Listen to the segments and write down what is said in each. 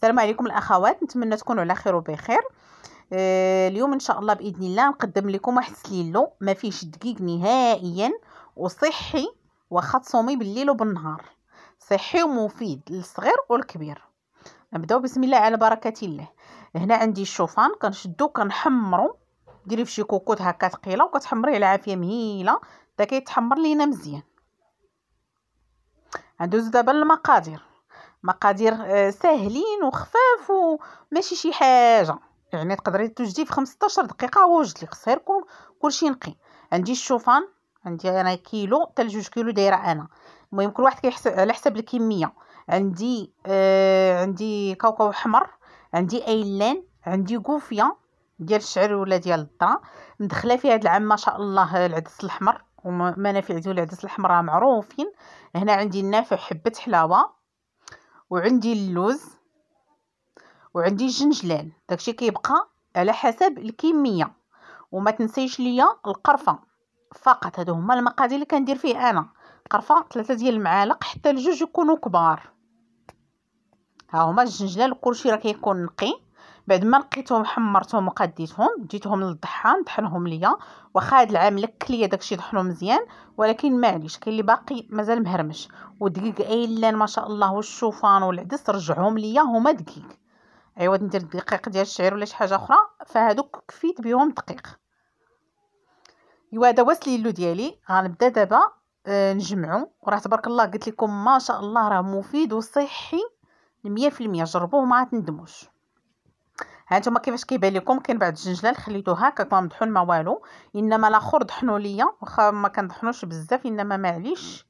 السلام عليكم الاخوات، نتمنى تكونوا على خير وبخير. اليوم ان شاء الله باذن الله نقدم لكم واحد سليلو ما فيهش دقيق نهائيا وصحي، واخا تصومي بالليل وبالنهار، صحي ومفيد للصغير والكبير. نبداو بسم الله على بركه الله. هنا عندي الشوفان، كنشدو كنحمرو، ديري في شي كوكوط هكا ثقيله وكتحمريه على عافيه مهيله حتى كيتحمر لينا مزيان. ندوزو دابا للمقادير. مقادير ساهلين وخفاف وماشي شي حاجه، يعني تقدري توجدي في 15 دقيقه ووجد لك، خص غير كلشي نقي. عندي الشوفان، عندي انا كيلو حتى 2 كيلو دايره انا، المهم كل واحد كيحسب على حسب الكميه. عندي كاوكاو حمر، عندي ايلان، عندي قوفيه ديال الشعر ولا ديال الذره، مدخله في هذا العام ما شاء الله العدس الاحمر، ومنافع ديال العدس الاحمر راه معروفين. هنا عندي النافع حبه حلاوه، وعندي اللوز، وعندي الجنجلان. داكشي كيبقى على حسب الكميه. وما تنسيش ليا القرفه فقط. هادو هما المقادير اللي كندير فيه انا. قرفه 3 ديال المعالق حتى لجوج يكونوا كبار. ها هما الجنجلان وكلشي راه كيكون نقي. بعد ما نقيتهم حمرتهم وقديتهم ديتهم للطحان طحنهم ليا. واخا هاد العام لك ليا داكشي طحنو مزيان، ولكن معليش كاين اللي باقي مازال مهرمش. ودقيق ايلان ما شاء الله والشوفان والعدس رجعهم ليا هما دقيق. ايوا ندير الدقيق ديال الشعير ولا شي حاجه اخرى، فهادوك كفيت بهم دقيق. ايوا هذا هو السليلو ديالي. غنبدا دابا نجمعو، وراه تبارك الله قلت لكم ما شاء الله راه مفيد وصحي 100%. جربوه ما تندموش. ها نتوما كيفاش كيبان لكم، كاين بعض الجنجلان خليته هكاك ما مطحون ما والو، انما الاخر طحنوا ليا، واخا ما كنطحنوش بزاف انما معليش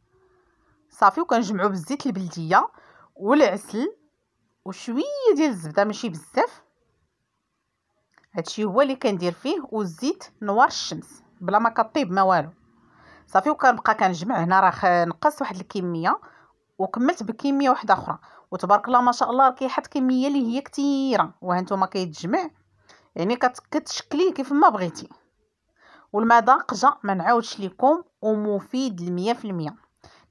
صافي. وكنجمعوا بالزيت البلديه والعسل وشويه ديال الزبده ماشي بزاف. هادشي هو اللي كندير فيه، والزيت نوار الشمس بلا ما كطيب ما والو صافي. وكنبقى كنجمع. هنا راه نقص واحد الكميه وكملت بكميه واحده اخرى، وتبارك الله ما شاء الله كيحط كميه اللي هي كثيره. وهانتوما كيتجمع يعني كتشكليه كيف ما بغيتي. والمذاق جا ما نعاودش لكم، ومفيد 100%،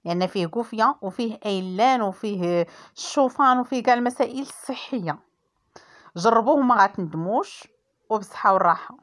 لان فيه قوفيه وفيه ايلان وفيه الشوفان وفيه كاع المسائل الصحيه. جربوه ما غتندموش، وبصحه والراحه.